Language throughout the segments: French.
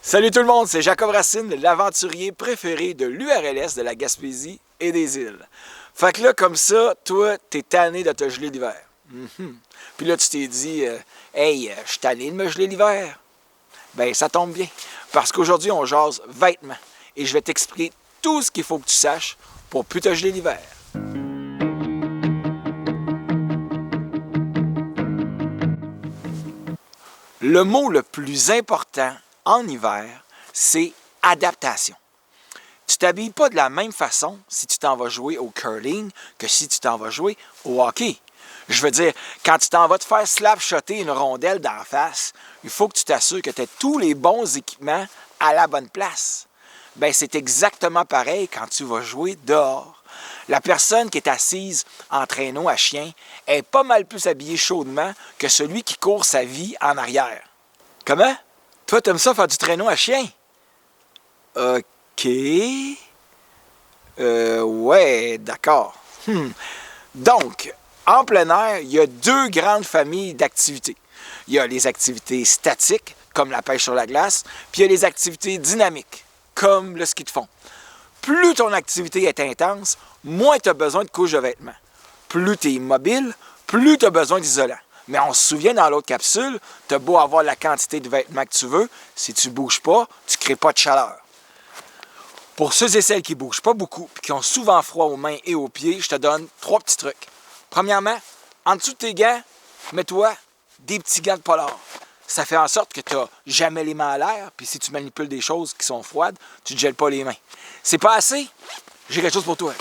Salut tout le monde, c'est Jacob Racine, l'aventurier préféré de l'URLS de la Gaspésie et des îles. Fait que là, comme ça, toi, t'es tanné de te geler l'hiver. Puis là, tu t'es dit, hey, je suis tanné de me geler l'hiver. Ben, ça tombe bien, parce qu'aujourd'hui, on jase vêtements. Et je vais t'expliquer tout ce qu'il faut que tu saches pour plus te geler l'hiver. Le mot le plus important en hiver, c'est adaptation. Tu t'habilles pas de la même façon si tu t'en vas jouer au curling que si tu t'en vas jouer au hockey. Je veux dire, quand tu t'en vas te faire slap-shotter une rondelle d'en face, il faut que tu t'assures que tu aies tous les bons équipements à la bonne place. Ben, c'est exactement pareil quand tu vas jouer dehors. La personne qui est assise en traîneau à chien est pas mal plus habillée chaudement que celui qui court sa vie en arrière. Comment? Toi, t'aimes ça faire du traîneau à chien? OK. Ouais, d'accord. Donc, en plein air, il y a deux grandes familles d'activités. Il y a les activités statiques, comme la pêche sur la glace, puis il y a les activités dynamiques, comme le ski de fond. Plus ton activité est intense, moins tu as besoin de couches de vêtements. Plus tu es immobile, plus tu as besoin d'isolant. Mais on se souvient dans l'autre capsule, tu as beau avoir la quantité de vêtements que tu veux, si tu ne bouges pas, tu ne crées pas de chaleur. Pour ceux et celles qui ne bougent pas beaucoup et qui ont souvent froid aux mains et aux pieds, je te donne 3 petits trucs. Premièrement, en dessous de tes gants, mets-toi des petits gants de polar. Ça fait en sorte que tu n'as jamais les mains à l'air, puis si tu manipules des choses qui sont froides, tu ne te gèles pas les mains. C'est pas assez? J'ai quelque chose pour toi.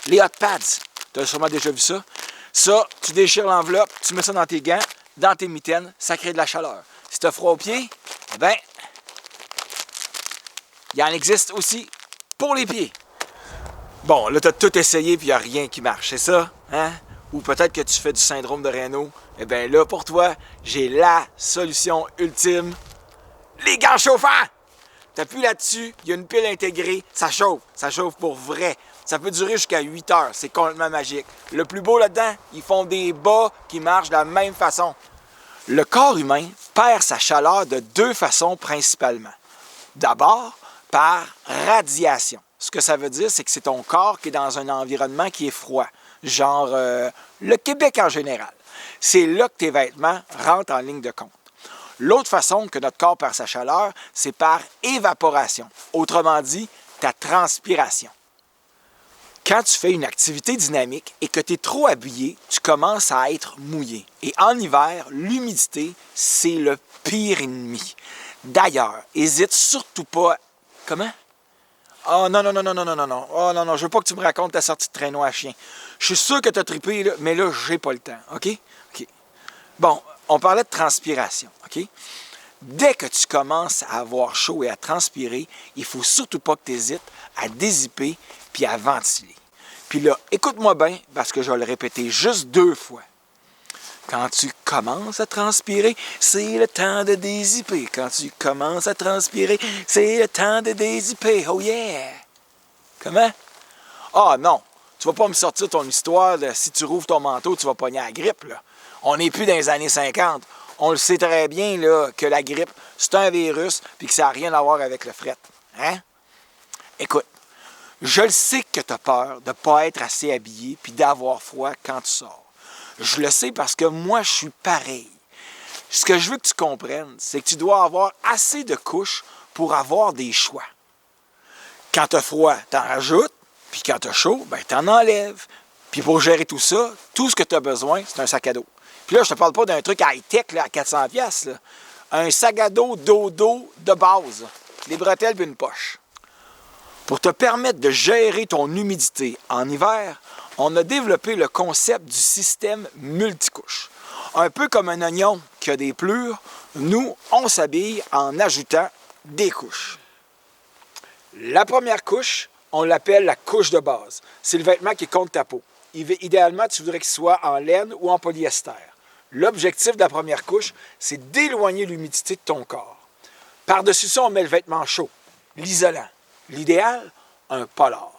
Les hot pads. Tu as sûrement déjà vu ça. Ça, tu déchires l'enveloppe, tu mets ça dans tes gants, dans tes mitaines, ça crée de la chaleur. Si tu as froid aux pieds, eh bien, il en existe aussi pour les pieds. Bon, là, tu as tout essayé puis il n'y a rien qui marche, c'est ça? Hein? Ou peut-être que tu fais du syndrome de Raynaud. Eh bien là, pour toi, j'ai la solution ultime. Les gants chauffants! T'appuies là-dessus, il y a une pile intégrée, ça chauffe pour vrai. Ça peut durer jusqu'à 8 heures, c'est complètement magique. Le plus beau là-dedans, ils font des bas qui marchent de la même façon. Le corps humain perd sa chaleur de 2 façons principalement. D'abord, par radiation. Ce que ça veut dire, c'est que c'est ton corps qui est dans un environnement qui est froid, genre le Québec en général. C'est là que tes vêtements rentrent en ligne de compte. L'autre façon que notre corps perd sa chaleur, c'est par évaporation. Autrement dit, ta transpiration. Quand tu fais une activité dynamique et que tu es trop habillé, tu commences à être mouillé. Et en hiver, l'humidité, c'est le pire ennemi. D'ailleurs, hésite surtout pas... Comment? Oh non. Oh non, je veux pas que tu me racontes ta sortie de traîneau à chien. Je suis sûr que tu as trippé, là, mais là, j'ai pas le temps, OK? OK. Bon, on parlait de transpiration, OK? Dès que tu commences à avoir chaud et à transpirer, il faut surtout pas que tu hésites à dézipper puis à ventiler. Puis là, écoute-moi bien, parce que je vais le répéter juste 2 fois. Quand tu commences à transpirer, c'est le temps de dézipper. Quand tu commences à transpirer, c'est le temps de dézipper. Oh yeah! Comment? Ah non, tu vas pas me sortir ton histoire de si tu rouvres ton manteau, tu vas pogner la grippe, là. On n'est plus dans les années 50. On le sait très bien là, que la grippe, c'est un virus puis que ça n'a rien à voir avec le fret. Hein? Écoute, je le sais que tu as peur de ne pas être assez habillé puis d'avoir froid quand tu sors. Je le sais parce que moi, je suis pareil. Ce que je veux que tu comprennes, c'est que tu dois avoir assez de couches pour avoir des choix. Quand tu as froid, tu en rajoutes, puis quand tu as chaud, ben, tu en enlèves. Puis pour gérer tout ça, tout ce que tu as besoin, c'est un sac à dos. Puis là, je te parle pas d'un truc high-tech là, à 400$. Là. Un sac à dos dodo de base. Des bretelles puis une poche. Pour te permettre de gérer ton humidité en hiver, on a développé le concept du système multicouche. Un peu comme un oignon qui a des plures, nous, on s'habille en ajoutant des couches. La première couche, on l'appelle la couche de base. C'est le vêtement qui est contre ta peau. Idéalement, tu voudrais qu'il soit en laine ou en polyester. L'objectif de la première couche, c'est d'éloigner l'humidité de ton corps. Par-dessus ça, on met le vêtement chaud, l'isolant. L'idéal, un polar.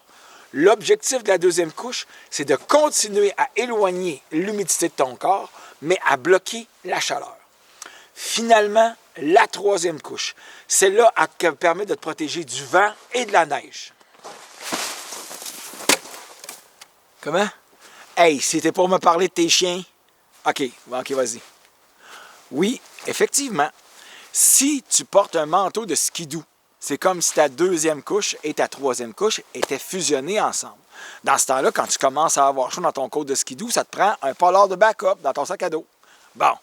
L'objectif de la deuxième couche, c'est de continuer à éloigner l'humidité de ton corps, mais à bloquer la chaleur. Finalement, la troisième couche. Celle-là, elle permet de te protéger du vent et de la neige. Comment? Hey, c'était pour me parler de tes chiens? OK, vas-y. Oui, effectivement. Si tu portes un manteau de skidoo, c'est comme si ta deuxième couche et ta troisième couche étaient fusionnées ensemble. Dans ce temps-là, quand tu commences à avoir chaud dans ton côte de skidoo, ça te prend un polar de backup dans ton sac à dos. Bon,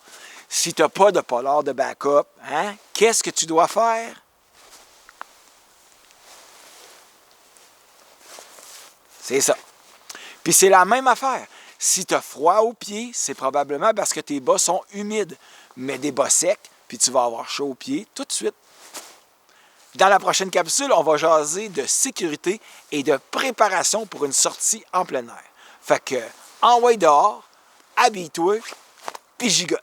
si tu n'as pas de polar de backup, hein, qu'est-ce que tu dois faire? C'est ça. Puis c'est la même affaire. Si tu as froid aux pieds, c'est probablement parce que tes bas sont humides. Mets des bas secs, puis tu vas avoir chaud aux pieds tout de suite. Dans la prochaine capsule, on va jaser de sécurité et de préparation pour une sortie en plein air. Fait que, envoie dehors, habille-toi, puis gigote.